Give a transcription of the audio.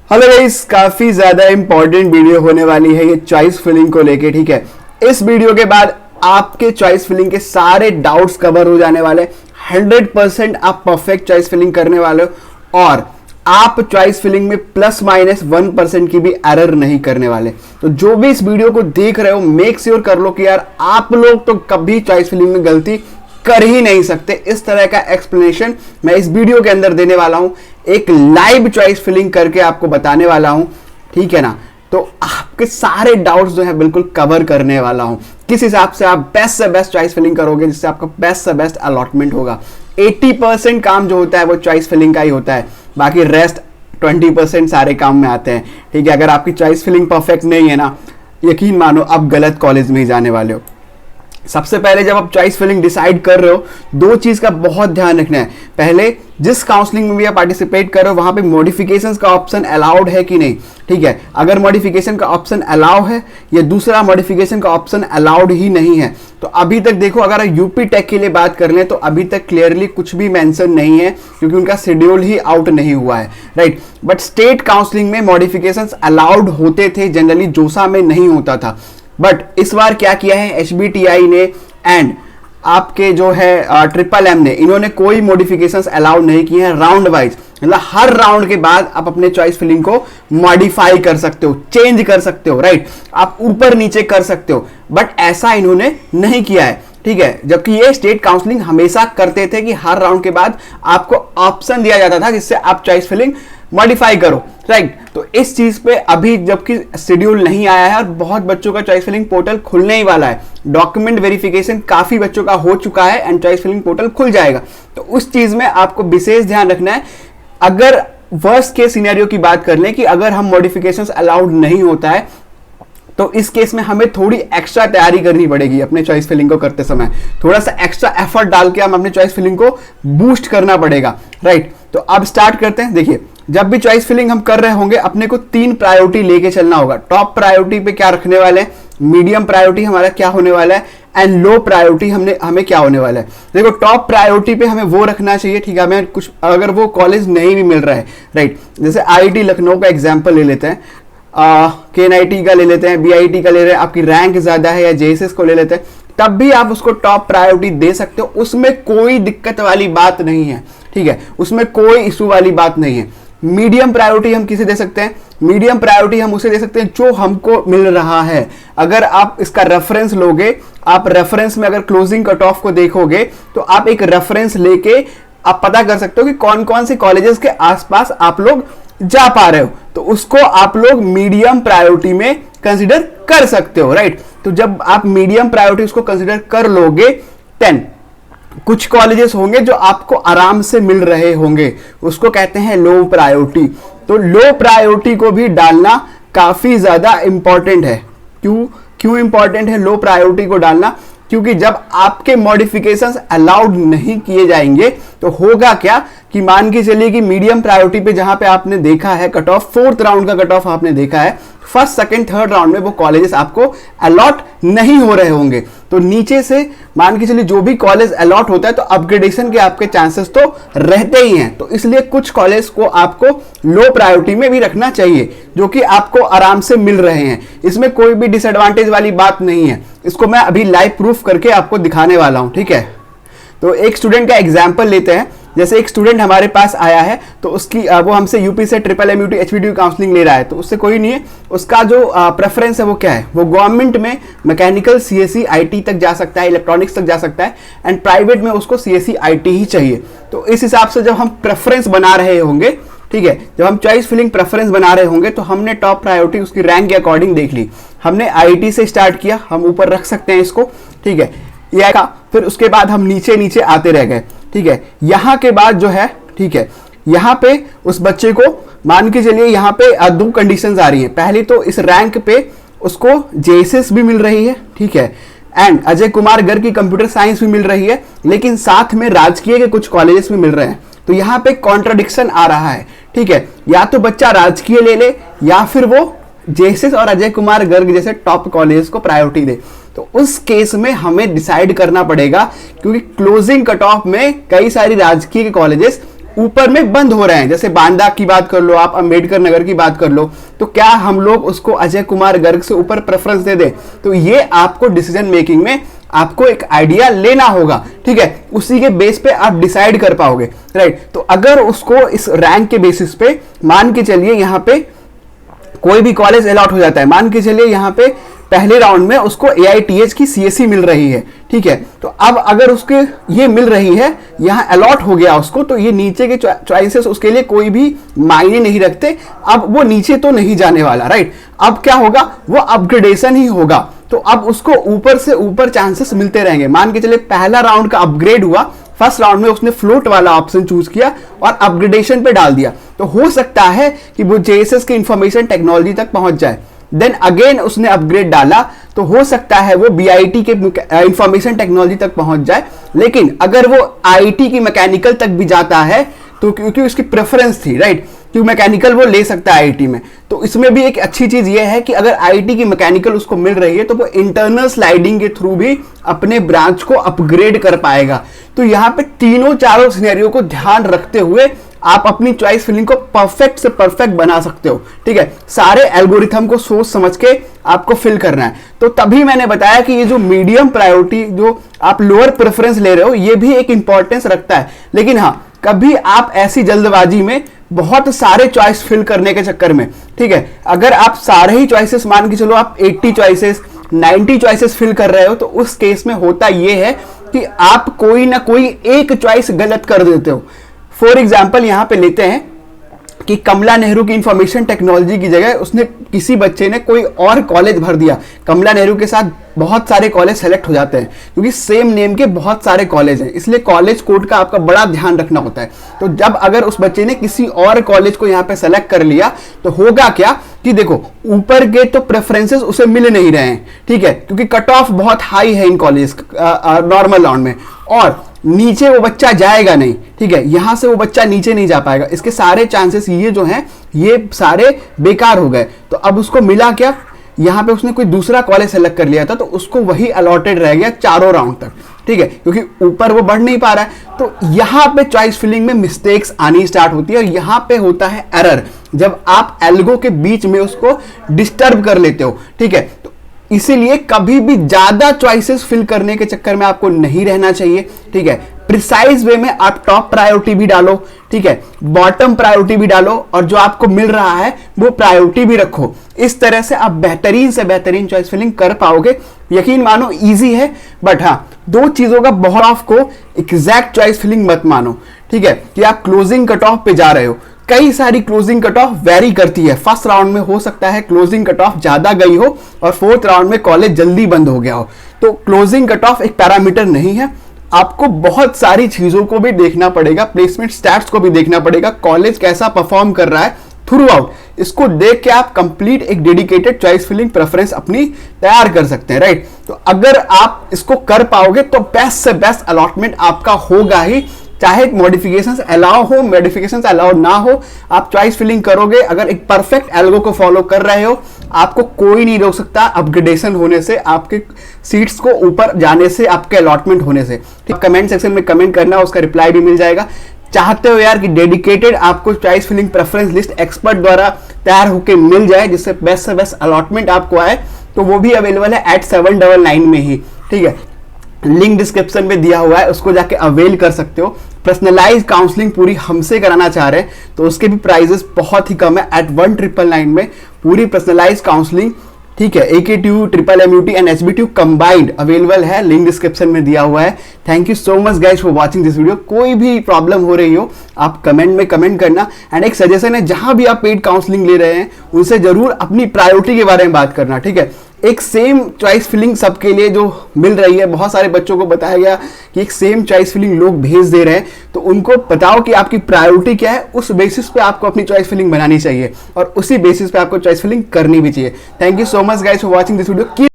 Hello guys, काफी ज्यादा important video होने वाली है ये चॉइस फिलिंग को लेके। ठीक है, इस वीडियो के बाद आपके चॉइस फिलिंग के सारे डाउट्स कवर हो जाने वाले। 100% आप परफेक्ट चॉइस फिलिंग करने वाले हो और आप चॉइस फिलिंग में प्लस माइनस 1% की भी एरर नहीं करने वाले। तो जो भी इस वीडियो को देख रहे हो, मेक श्योर कर लो कि यार आप लोग तो कभी चॉइस फिलिंग में गलती कर ही नहीं सकते। इस तरह का एक्सप्लेनेशन मैं इस वीडियो के अंदर देने वाला हूं, एक लाइव चॉइस फिलिंग करके आपको बताने वाला हूं। ठीक है ना, तो आपके सारे डाउट्स जो है बिल्कुल कवर करने वाला हूं, किस हिसाब से आप बेस्ट से बेस्ट चॉइस फिलिंग करोगे जिससे आपका बेस्ट से बेस्ट अलॉटमेंट होगा। 80% काम जो होता है वो चॉइस फिलिंग का ही होता है, बाकी रेस्ट 20% सारे काम में आते हैं। ठीक है, अगर आपकी चॉइस फिलिंग परफेक्ट नहीं है ना, यकीन मानो आप गलत कॉलेज में ही जाने वाले हो। सबसे पहले जब आप चॉइस फिलिंग डिसाइड कर रहे हो, दो चीज का बहुत ध्यान रखना है। पहले जिस काउंसलिंग में भी आप पार्टिसिपेट कर रहे हो वहां पे मॉडिफिकेशंस का ऑप्शन अलाउड है कि नहीं। ठीक है, अगर मॉडिफिकेशन का ऑप्शन अलाउ है या दूसरा मॉडिफिकेशन का ऑप्शन अलाउड ही नहीं है, तो अभी तक देखो, अगर यूपी टेक के लिए बात कर लें तो अभी तक क्लियरली कुछ भी मेंशन नहीं है क्योंकि उनका शेड्यूल ही आउट नहीं हुआ है, राइट। बट स्टेट काउंसलिंग में मॉडिफिकेशंस अलाउड होते थे, जनरली जोसा में नहीं होता था। बट इस बार क्या किया है HBTI ने एंड आपके जो है ट्रिपल एम ने, इन्होंने कोई मॉडिफिकेशंस अलाउ नहीं किए हैं राउंड वाइज। मतलब हर राउंड के बाद आप अपने चॉइस फिलिंग को मॉडिफाई कर सकते हो, चेंज कर सकते हो, राइट। आप ऊपर नीचे कर सकते हो, बट ऐसा इन्होंने नहीं किया है। ठीक है, जबकि ये स्टेट काउंसलिंग हमेशा करते थे कि हर राउंड के बाद आपको ऑप्शन दिया जाता था जिससे आप चॉइस फिलिंग मॉडिफाई करो, राइट। तो इस चीज पे अभी जबकि शेड्यूल नहीं आया है और बहुत बच्चों का चॉइस फिलिंग पोर्टल खुलने ही वाला है, डॉक्यूमेंट वेरिफिकेशन काफी बच्चों का हो चुका है एंड चॉइस फिलिंग पोर्टल खुल जाएगा। तो उस चीज में आपको विशेष ध्यान रखना है। अगर वर्स्ट केस सिनेरियो की बात कर लें कि अगर हम मॉडिफिकेशंस अलाउड नहीं होता है, तो इस केस में हमें थोड़ी एक्स्ट्रा तैयारी करनी पड़ेगी अपने चॉइस फिलिंग को करते समय। थोड़ा सा एक्स्ट्रा एफर्ट डाल के हम अपने चॉइस फिलिंग को बूस्ट करना पड़ेगा, राइट। तो अब स्टार्ट करते हैं। देखिए, जब भी चॉइस फिलिंग हम कर रहे होंगे अपने को 3 प्रायोरिटी लेके चलना होगा। टॉप प्रायोरिटी पे क्या रखने वाले हैं, मीडियम प्रायोरिटी हमारा क्या होने वाला है एंड लो प्रायोरिटी हमें क्या होने वाला है। देखो, टॉप प्रायोरिटी पे हमें वो रखना चाहिए, ठीक है, हमें कुछ अगर वो कॉलेज नहीं भी मिल रहा है, राइट। जैसे IIT लखनऊ का एग्जाम्पल ले लेते हैं, KNIT का ले लेते हैं, BIT का ले रहे हैं, आपकी रैंक ज्यादा है, या JSS को ले लेते हैं, तब भी आप उसको टॉप प्रायोरिटी दे सकते हो। उसमें कोई दिक्कत वाली बात नहीं है, ठीक है, उसमें कोई इशू वाली बात नहीं है। मीडियम प्रायोरिटी हम किसे दे सकते हैं, मीडियम प्रायोरिटी हम उसे दे सकते हैं जो हमको मिल रहा है। अगर आप इसका रेफरेंस लोगे, आप रेफरेंस में अगर क्लोजिंग कट ऑफ को देखोगे तो आप एक रेफरेंस लेके आप पता कर सकते हो कि कौन कौन से कॉलेजेस के आसपास आप लोग जा पा रहे हो, तो उसको आप लोग मीडियम प्रायोरिटी में कंसीडर कर सकते हो, राइट। तो जब आप मीडियम प्रायोरिटी उसको कंसीडर कर लोगे, 10 कुछ कॉलेजेस होंगे जो आपको आराम से मिल रहे होंगे, उसको कहते हैं लो प्रायोरिटी। तो लो प्रायोरिटी को भी डालना काफी ज्यादा इंपॉर्टेंट है। क्यों इंपॉर्टेंट है लो प्रायोरिटी को डालना, क्योंकि जब आपके मॉडिफिकेशंस अलाउड नहीं किए जाएंगे तो होगा क्या कि मान के चलिए कि मीडियम प्रायोरिटी पे जहां पे आपने देखा है कट ऑफ, 4th राउंड का कट ऑफ आपने देखा है, 1st, 2nd, 3rd राउंड में वो कॉलेजेस आपको अलॉट नहीं हो रहे होंगे। तो नीचे से मान के चलिए जो भी कॉलेज अलॉट होता है तो अपग्रेडेशन के आपके चांसेस तो रहते ही हैं। तो इसलिए कुछ कॉलेज को आपको लो प्रायोरिटी में भी रखना चाहिए जो कि आपको आराम से मिल रहे हैं। इसमें कोई भी डिसएडवांटेज वाली बात नहीं है, इसको मैं अभी लाइव प्रूफ करके आपको दिखाने वाला हूं, ठीक है। तो एक स्टूडेंट का एग्जाम्पल लेते हैं। जैसे एक स्टूडेंट हमारे पास आया है, तो उसकी वो हमसे यूपी से ट्रिपल MUT HBTU काउंसलिंग ले रहा है, तो उससे कोई नहीं है, उसका जो प्रेफरेंस है वो क्या है, वो गवर्नमेंट में मैकेनिकल CSE IT तक जा सकता है, इलेक्ट्रॉनिक्स तक जा सकता है, एंड प्राइवेट में उसको CSE IT ही चाहिए। तो इस हिसाब से जब हम प्रेफरेंस बना रहे होंगे, ठीक है, जब हम चॉइस फिलिंग प्रेफरेंस बना रहे होंगे तो हमने टॉप प्रायोरिटी उसकी रैंक के अकॉर्डिंग देख ली। हमने IIT से स्टार्ट किया, हम ऊपर रख सकते हैं इसको, ठीक है, यह का, फिर उसके बाद हम नीचे नीचे आते रह गए, ठीक है। यहां के बाद जो है, ठीक है, यहां पे उस बच्चे को मान के चलिए यहां पे 2 कंडीशंस आ रही हैं। पहली तो इस रैंक पे उसको JSS भी मिल रही है, ठीक है, एंड अजय कुमार गर्ग की कंप्यूटर साइंस भी मिल रही है, लेकिन साथ में राजकीय के कुछ कॉलेजेस भी मिल रहे हैं। तो यहां पे कॉन्ट्राडिक्शन आ रहा है, ठीक है, या तो बच्चा राजकीय ले ले या फिर वो JSS और अजय कुमार गर्ग जैसे टॉप कॉलेज को प्रायोरिटी दे। तो उस केस में हमें डिसाइड करना पड़ेगा, क्योंकि क्लोजिंग कट ऑफ में कई सारी राजकीय के कॉलेजेस ऊपर में बंद हो रहे हैं, जैसे बांदा की बात कर लो आप, अंबेडकर नगर की बात कर लो, तो क्या हम लोग उसको अजय कुमार गर्ग से ऊपर प्रेफरेंस दे दें? तो ये आपको डिसीजन मेकिंग में आपको एक आइडिया लेना होगा, ठीक है, उसी के बेस पे आप डिसाइड कर पाओगे, राइट। तो अगर उसको इस रैंक के बेसिस पे मान के चलिए यहाँ पे कोई भी कॉलेज अलॉट हो जाता है, मान के चलिए यहाँ पे पहले राउंड में उसको AITH की CSE मिल रही है, ठीक है, तो अब अगर उसके ये मिल रही है, यहाँ अलॉट हो गया उसको, तो ये नीचे के चॉइसेस उसके लिए कोई भी मायने नहीं रखते, अब वो नीचे तो नहीं जाने वाला, राइट। अब क्या होगा, वो अपग्रेडेशन ही होगा, तो अब उसको ऊपर से ऊपर चांसेस मिलते रहेंगे। मान के चलिए पहला राउंड का अपग्रेड हुआ, फर्स्ट राउंड में उसने फ्लोट वाला ऑप्शन चूज किया और अपग्रेडेशन पे डाल दिया, तो हो सकता है कि वो JSS के इंफॉर्मेशन टेक्नोलॉजी तक पहुंच जाए। देन अगेन उसने अपग्रेड डाला, तो हो सकता है वो BIT के इंफॉर्मेशन टेक्नोलॉजी तक पहुंच जाए। लेकिन अगर वो IIT की मैकेनिकल तक भी जाता है, तो क्योंकि उसकी प्रेफरेंस थी, राइट, क्योंकि मैकेनिकल वो ले सकता है IIT में, तो इसमें भी एक अच्छी चीज ये है कि अगर IIT की मैकेनिकल उसको मिल रही है, तो वो इंटरनल स्लाइडिंग के थ्रू भी अपने ब्रांच को अपग्रेड कर पाएगा। तो यहाँ पे तीनों चारों सिनेरियो को ध्यान रखते हुए आप अपनी चॉइस फिलिंग को परफेक्ट से परफेक्ट बना सकते हो, ठीक है। सारे एल्गोरिथम को सोच समझ के आपको फिल करना है। तो तभी मैंने बताया कि ये जो मीडियम प्रायोरिटी, जो आप लोअर प्रेफरेंस ले रहे हो, ये भी एक इंपॉर्टेंस रखता है। लेकिन हाँ, कभी आप ऐसी जल्दबाजी में बहुत सारे चॉइस फिल करने के चक्कर में, ठीक है, अगर आप सारे ही चॉइसेस, मान के चलो आप 80 चॉइसेस 90 चॉइसेस फिल कर रहे हो, तो उस केस में होता यह है कि आप कोई ना कोई एक चॉइस गलत कर देते हो। फॉर एग्जाम्पल यहां पे लेते हैं कि कमला नेहरू की इंफॉर्मेशन टेक्नोलॉजी की जगह उसने किसी बच्चे ने कोई और कॉलेज भर दिया। कमला नेहरू के साथ बहुत सारे कॉलेज सेलेक्ट हो जाते हैं क्योंकि सेम नेम के बहुत सारे कॉलेज हैं, इसलिए कॉलेज कोड का आपका बड़ा ध्यान रखना होता है। तो जब अगर उस बच्चे ने किसी और कॉलेज को यहाँ पे सेलेक्ट कर लिया, तो होगा क्या कि देखो ऊपर के तो प्रेफरेंसेस उसे मिल नहीं रहे हैं, ठीक है, क्योंकि कट ऑफ बहुत हाई है इन कॉलेज नॉर्मल राउंड में, और नीचे वो बच्चा जाएगा नहीं, ठीक है, यहां से वो बच्चा नीचे नहीं जा पाएगा। इसके सारे चांसेस ये जो हैं ये सारे बेकार हो गए। तो अब उसको मिला क्या, यहां पे उसने कोई दूसरा कॉलेज सेलेक्ट कर लिया था, तो उसको वही अलॉटेड रह गया चारों राउंड तक, ठीक है, क्योंकि ऊपर वो बढ़ नहीं पा रहा है। तो यहां पे चॉइस फिलिंग में मिस्टेक्स आनी स्टार्ट होती है और यहां पे होता है एरर, जब आप एल्गो के बीच में उसको डिस्टर्ब कर लेते हो, ठीक है। तो इसीलिए कभी भी ज्यादा चॉइसेस फिल करने के चक्कर में आपको नहीं रहना चाहिए, ठीक है। प्रिसाइज वे में आप टॉप प्रायोरिटी भी डालो, ठीक है, बॉटम प्रायोरिटी भी डालो, और जो आपको मिल रहा है वो प्रायोरिटी भी रखो। इस तरह से आप बेहतरीन से बेहतरीन चॉइस फिलिंग कर पाओगे। यकीन मानो इजी है, बट हाँ, दो चीजों का बहुत ऑफ को एग्जैक्ट चॉइस फिलिंग मत मानो, ठीक है, कि आप क्लोजिंग कट ऑफ पे जा रहे हो। कई सारी क्लोजिंग कट ऑफ वेरी करती है। फर्स्ट राउंड में हो सकता है क्लोजिंग कट ऑफ ज्यादा गई हो और फोर्थ राउंड में कॉलेज जल्दी बंद हो गया हो। तो क्लोजिंग कट ऑफ एक पैरामीटर नहीं है, आपको बहुत सारी चीजों को भी देखना पड़ेगा, प्लेसमेंट स्टैट्स को भी देखना पड़ेगा, कॉलेज कैसा परफॉर्म कर रहा है थ्रू आउट। इसको देख के आप कंप्लीट एक डेडिकेटेड चॉइस फिलिंग प्रेफरेंस अपनी तैयार कर सकते हैं, राइट। तो अगर आप इसको कर पाओगे तो बेस्ट से बेस्ट अलॉटमेंट आपका होगा ही, चाहे मॉडिफिकेशंस अलाउ हो, मॉडिफिकेशंस अलाउ ना हो, आप चॉइस फिलिंग करोगे। अगर एक परफेक्ट एल्गो को फॉलो कर रहे हो, आपको कोई नहीं रोक सकता अपग्रेडेशन होने से, आपके सीट्स को ऊपर जाने से, आपके अलॉटमेंट होने से। ठीक, कमेंट सेक्शन में कमेंट करना, उसका रिप्लाई भी मिल जाएगा। चाहते हो यार कि डेडिकेटेड आपको choice filling preference list expert द्वारा तैयार होकर मिल जाए, जिससे बेस्ट से बेस्ट अलॉटमेंट आपको आए, तो वो भी अवेलेबल है @799 में ही, ठीक है। लिंक डिस्क्रिप्शन में दिया हुआ है, उसको जाके अवेल कर सकते हो। पर्सनलाइज काउंसलिंग पूरी हमसे कराना चाह रहे हैं तो उसके भी प्राइजेस बहुत ही कम है। @1999 में पूरी पर्सनलाइज काउंसलिंग, ठीक है, AKTU, MMUT and HBTU combined available है, लिंक डिस्क्रिप्शन में दिया हुआ है। Thank you so much guys for watching this video. कोई भी प्रॉब्लम हो रही हो आप कमेंट में कमेंट करना। एंड एक सजेशन है, जहां भी आप पेड काउंसलिंग ले रहे हैं उनसे जरूर अपनी प्रायोरिटी के बारे में बात करना, ठीक है। एक सेम चॉइस फिलिंग सबके लिए जो मिल रही है, बहुत सारे बच्चों को बताया गया कि एक सेम चॉइस फिलिंग लोग भेज दे रहे हैं, तो उनको बताओ कि आपकी प्रायोरिटी क्या है, उस बेसिस पे आपको अपनी चॉइस फिलिंग बनानी चाहिए और उसी बेसिस पे आपको चॉइस फिलिंग करनी भी चाहिए। Thank you so much guys for watching this video.